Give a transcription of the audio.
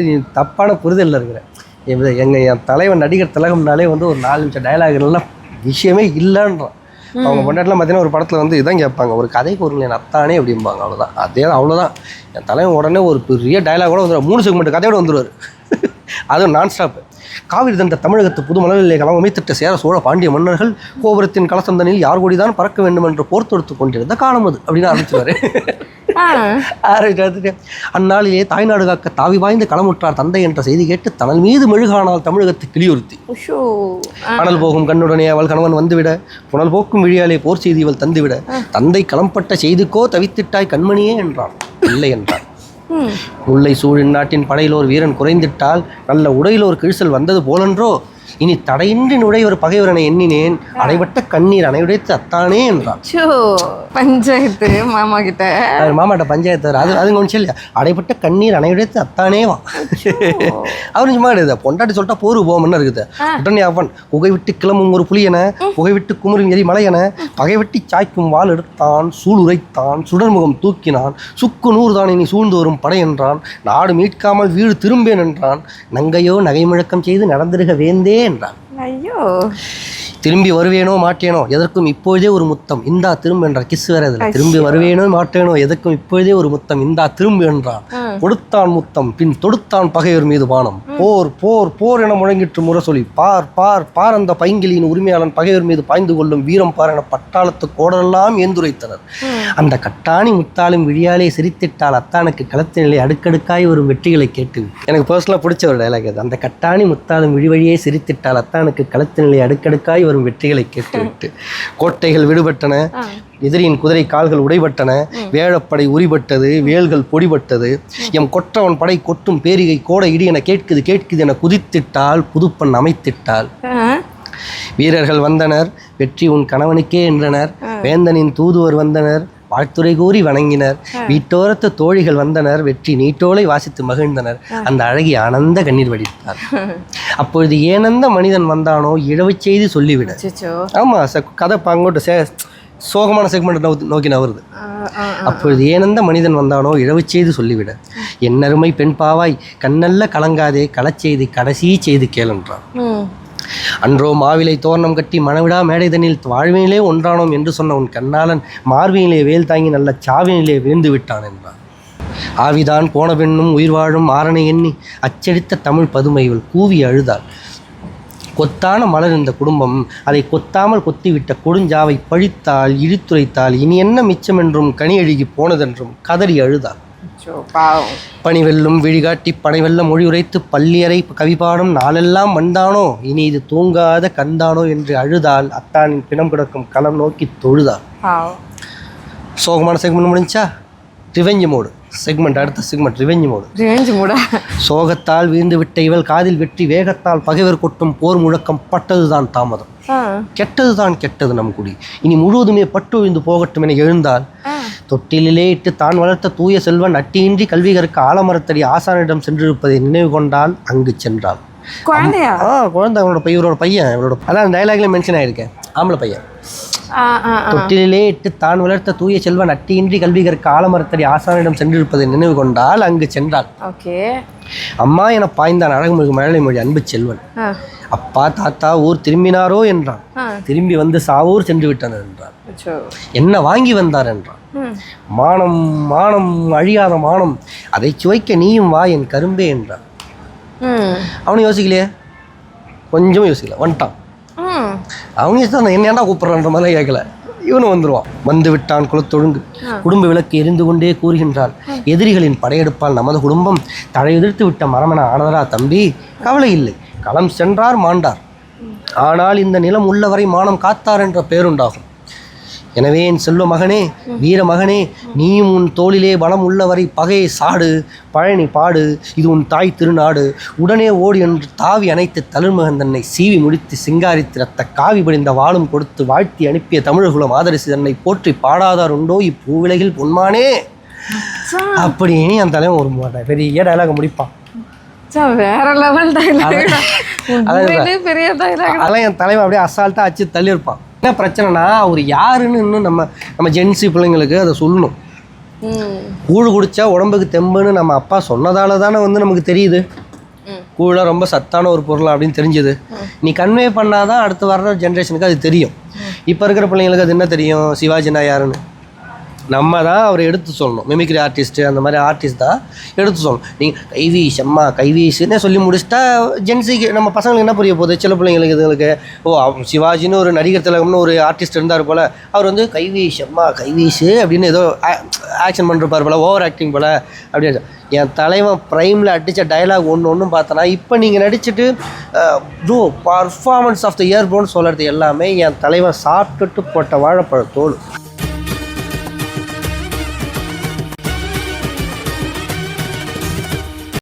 நீ தப்பான புரிதலில் இருக்கிற. என் தலைவன் நடிகர் திலகம்னாலே ஒரு 4 நிமிஷம் டயலாக்லாம் விஷயமே இல்லைன்றான். அவங்க பொண்டாட்டிலாம் பார்த்தீங்கன்னா ஒரு படத்தில் இதான் கேட்பாங்க, ஒரு கதைக்கு ஒரு என் அத்தானே அப்படிம்பாங்க. அவ்வளோதான். என் தலைவன் உடனே ஒரு பெரிய டயலாகோட வந்துடுவார். 3 செக்மெண்ட் கதையோடு வந்துடுவார். அதுவும் நான் ஸ்டாப். காவிரி தந்த தமிழகத்து புது மணலிலே களம் அமைத்திட்ட சேர சோழ பாண்டிய மன்னர்கள் கோபுரத்தின் கலசந்தனில் யார் கூடிதான் பறக்க வேண்டும் என்று போர் தொடுத்து கொண்டிருந்த காலம் அது அப்படின்னு ஆரம்பிச்சுவாரு. அந்நாளிலே தாய்நாடு காக்க தாவி வாய்ந்து களமுற்றார் தந்தை என்ற செய்தி கேட்டு தனல் மீது மெழுகானால் தமிழகத்து கிளியுறுத்தி அனல் போகும் கண்ணுடனே அவள் கணவன் வந்துவிட புனல் போக்கும் விழியாலே போர் செய்தி இவள் தந்துவிட தந்தை களம்பட்ட செய்திக்கோ தவித்திட்டாய் கண்மணியே என்றான். இல்லை என்றான். முல்லை சூழின் நாட்டின் படையிலோர் வீரன் குறைந்திட்டால் நல்ல உடையிலோர் கிழிசல் வந்தது போலன்றோ இனி தடையின்றி நுழைவர் பகைவரனை எண்ணினேன் அடைபட்ட கண்ணீர் அணையுடைத்து அத்தானே என்றான். பஞ்சாயத்து மாமா கிட்ட மாமாட்ட பஞ்சாயத்து அது கொஞ்சம் இல்லையா, அடைபட்ட கண்ணீர் அணையுடைத்து அத்தானேவா. அவரு சும்மா கிடையாது, பொண்டாட்டி சொல்லிட்டா போரு போமன்னு இருக்குது. உடனே அவன் புகை விட்டு கிளம்பும் ஒரு புலியன புகை விட்டு குமுறும் எரி மலையென பகை வெட்டி சாய்க்கும் வாள் எடுத்தான் சூள் உரைத்தான் சுடர்முகம் தூக்கினான் சுக்கு 100 தான் இனி சூழ்ந்து வரும் படை என்றான். நாடு மீட்காமல் வீடு திரும்பேன் என்றான். நங்கையோ நகை முழக்கம் செய்து நடந்திருக வேந்தே என்றான். ஐயோ, திரும்பி வருவேனோ மாட்டேனோ எதற்கும் இப்பொழுதே ஒரு முத்தம் இந்தா திரும்ப என்றார். கிஸ் வேற இதில். திரும்பி வருவேனோ மாட்டேனோ எதற்கும் இப்பொழுதே ஒரு முத்தம் இந்தா திரும்ப என்றான். கொடுத்தான் முத்தம் பின் தொடுத்தான் பகைவர் மீது பானம். போர் போர் போர் என முழங்கிற்று முரசொலி. பார் பார் பார் அந்த பைங்கிலியின் உரிமையாளன் பகைவர் மீது பாய்ந்து கொள்ளும் வீரம் பார் என பட்டாளத்து கோடரெல்லாம் ஏந்துரைத்தனர். அந்த கட்டாணி முத்தாலும் விழியாலே சிரித்திட்டால் அத்தானுக்கு களத்தினிலே அடுக்கடுக்காய் வரும் வெற்றிகளை கேட்டு எனக்கு பர்சனலாக பிடிச்ச ஒரு டைலாக் அது. அந்த கட்டாணி முத்தாலும் விழி வழியே சிரித்திட்டால் அத்தானுக்கு களத்தினிலே அடுக்கடுக்காய் வரும் வெற்றிகளை கேட்டுவிட்டு கோட்டைகள் விடுபட்டன, எதிரியின் குதிரை கால்கள் உடைபட்டன, வேழப்படை உரிபட்டது, வேல்கள் பொடிபட்டது, எம் கொற்றவன் படை கொட்டும் பேரிகை கோடை இடி என கேட்குது கேட்குது என குதித்திட்டால் புதுப்பன் அமைத்திட்டால். வீரர்கள் வந்தனர், வெற்றி உன் கணவனுக்கே என்றனர், வேந்தனின் தூதுவர் வந்தனர், வாழ்த்துறை கூறி வணங்கினர், வீட்டோரத்து தோழிகள் வந்தனர், வெற்றி நீட்டோலை வாசித்து மகிழ்ந்தனர், அந்த அழகிய ஆனந்த கண்ணீர் வடித்தார். அப்பொழுது ஏனந்த மனிதன் வந்தானோ இழவு செய்தி சொல்லிவிட. ஆமா, கதை பாங்கோட்டு சோகமான செக்மெண்ட் நோக்கி நவருது. அப்பொழுது ஏனந்த மனிதன் வந்தானோ இழவு செய்து சொல்லிவிட என்னருமை பெண் பாவாய் கண்ணல்ல கலங்காதே களச்செய்தி கடைசி செய்து கேளென்றான். அன்றோ மாவிலை தோரணம் கட்டி மணவிடா மேடைதனில் வாழ்வினிலே ஒன்றானோம் என்று சொன்ன உன் கண்ணாளன் மார்பினிலே வேல் தாங்கி நல்ல சாவினிலே விழுந்து விட்டான் என்றான். ஆவிதான் போன பெண்ணும் உயிர் வாழும் ஆரணை எண்ணி அச்சடித்த தமிழ் பதுமைகள் கூவி அழுதாள். கொத்தான மலர் இந்த குடும்பம் அதை கொத்தாமல் கொத்திவிட்ட கொடுஞ்சாவை பழித்தால் இழித்துரைத்தால் இனி என்ன மிச்சம் என்றும் கனி அழுகி போனதென்றும் கதறி அழுதாள். பனிவெல்லும் விழிகாட்டி பனைவெல்ல மொழி உரைத்து பள்ளியறை கவிபாடும் நாளெல்லாம் வந்தானோ இனி இது தூங்காத கந்தானோ என்று அழுதால் அத்தானின் பிணம் கிடக்கும் களம் நோக்கி தொழுதாள். சோகமான செக்மெண்ட் முடிஞ்சா ரிவெஞ்ச் மோடு செக்மெண்ட். அடுத்த செக்மெண்ட் ரிவெஞ்ச் மோடு. சோகத்தால் வீழ்ந்து விட்ட இவள் காதில் வெற்றி வேகத்தால் பகைவர் கொட்டும் போர் முழக்கம் பட்டதுதான் தாமதம், கெட்டதுதான் கெட்டது நம் குடி இனி முழுவதுமே பட்டு விழுந்து போகட்டும் என எழுந்தால். தொட்டிலே இட்டு தான் வளர்த்த தூய செல்வன் அட்டியின்றி கல்வி கற்க ஆலமரத்தடி ஆசானிடம் சென்றிருப்பதை நினைவு கொண்டால் அங்கு சென்றாள். குழந்தை அவனோட பையன் இவளோட அதான் டைலாக்ல மென்ஷன் ஆயிருக்கேன், ஆம்பளை பையன். தொட்டிலே இட்டு தான் வளர்த்த தூய செல்வன் அட்டியின்றி கல்வி கற்க ஆலமரத்தடி ஆசானிடம் சென்றிருப்பதை நினைவு கொண்டால் அங்கு சென்றாள். அம்மா என பாய்ந்தான் அழகுமிகு மழலை மொழி அன்பு செல்வன். அப்பா தாத்தா ஊர் திரும்பினாரோ என்றான். திரும்பி வந்து சாவூர் சென்று விட்டனர் என்றான். என்ன வாங்கி வந்தார் என்றான். மானம் மானம் அழியாத மானம் அதை சுவைக்க நீயும் வா என் கரும்பே என்றான். அவனு யோசிக்கலையே, கொஞ்சம் யோசிக்கல, வந்துட்டான். அவங்க தான் என்ன ஏன்டா கூப்பிட்றான்ற மாதிரி கேட்கல, இவனு வந்துடுவான். வந்து விட்டான் குலத்தொழுங்கு குடும்ப விளக்கு எரிந்து கொண்டே கூறுகின்றாள். எதிரிகளின் படையெடுப்பால் நமது குடும்பம் தழையுதிர்த்து விட்ட மரமென ஆனதரா தம்பி, கவலை இல்லை, களம் சென்றார் மாண்டார், ஆனால் இந்த நிலம் உள்ளவரை மானம் காத்தார் என்ற பேருண்டாகும். எனவே என் செல்வ மகனே வீர மகனே, நீயும் உன் தோளிலே பலம் உள்ளவரை பகையை சாடு, பழனி பாடு, இது உன் தாய் திருநாடு, உடனே ஓடி என்று தாவி அணைத்து தளிர்மகன் தன்னை சீவி முடித்து சிங்காரித்து ரத்த காவி படிந்த வாளும் கொடுத்து வாழ்த்தி அனுப்பிய தமிழகுலம் ஆதரிசி தன்னை போற்றி பாடாதார் உண்டோ இப்பூவிலகில் பொன்மானே. அப்படின்னு என் தலைவன் ஒரு பெரிய டைலாக முடிப்பான். வேற லெவல் டைலாக். அதெல்லாம் என் தலைவன் அப்படியே அசால்ட்டா அச்சு தள்ளியிருப்பான். என்ன பிரச்சனைனா அவர் யாருன்னு இன்னும் நம்ம ஜென்சி பிள்ளைங்களுக்கு அதை சொல்லணும். கூழ் குடித்தா உடம்புக்கு தெம்புன்னு நம்ம அப்பா சொன்னதால தானே வந்து நமக்கு தெரியுது கூழாக ரொம்ப சத்தான ஒரு பொருள் அப்படின்னு தெரிஞ்சுது. நீ கன்வே பண்ணாதான் அடுத்து வர்ற ஜென்ரேஷனுக்கு அது தெரியும். இப்போ இருக்கிற பிள்ளைங்களுக்கு அது என்ன தெரியும், சிவாஜினா யாருன்னு நம்ம தான் அவர் எடுத்து சொல்லணும். மிமிக்ரி ஆர்டிஸ்ட்டு அந்த மாதிரி ஆர்டிஸ்ட் தான் எடுத்து சொல்லணும். நீங்கள் கைவீஷ் அம்மா கைவீஷுன்னே சொல்லி முடிச்சுட்டா ஜென்சிக்கு நம்ம பசங்களுக்கு என்ன புரிய போகுது, சில பிள்ளைங்களுக்கு இதுங்களுக்கு சிவாஜின்னு ஒரு நடிகர் திலகம்னு ஒரு ஆர்டிஸ்ட் இருந்தார் போல், அவர் வந்து கைவீஷ் அம்மா கைவீஷு அப்படின்னு ஏதோ ஆக்ஷன் பண்ணுறப்பார் போல், ஓவர் ஆக்டிங் போல் அப்படின்னு. என் தலைவன் ப்ரைமில் அடித்த டைலாக் ஒன்று பார்த்தனா இப்போ நீங்கள் நடிச்சுட்டு bro performance of the year ப்ரோன்னு சொல்கிறது எல்லாமே என் தலைவன் சாப்பிட்டுட்டு போட்ட வாழைப்பழ தோல்.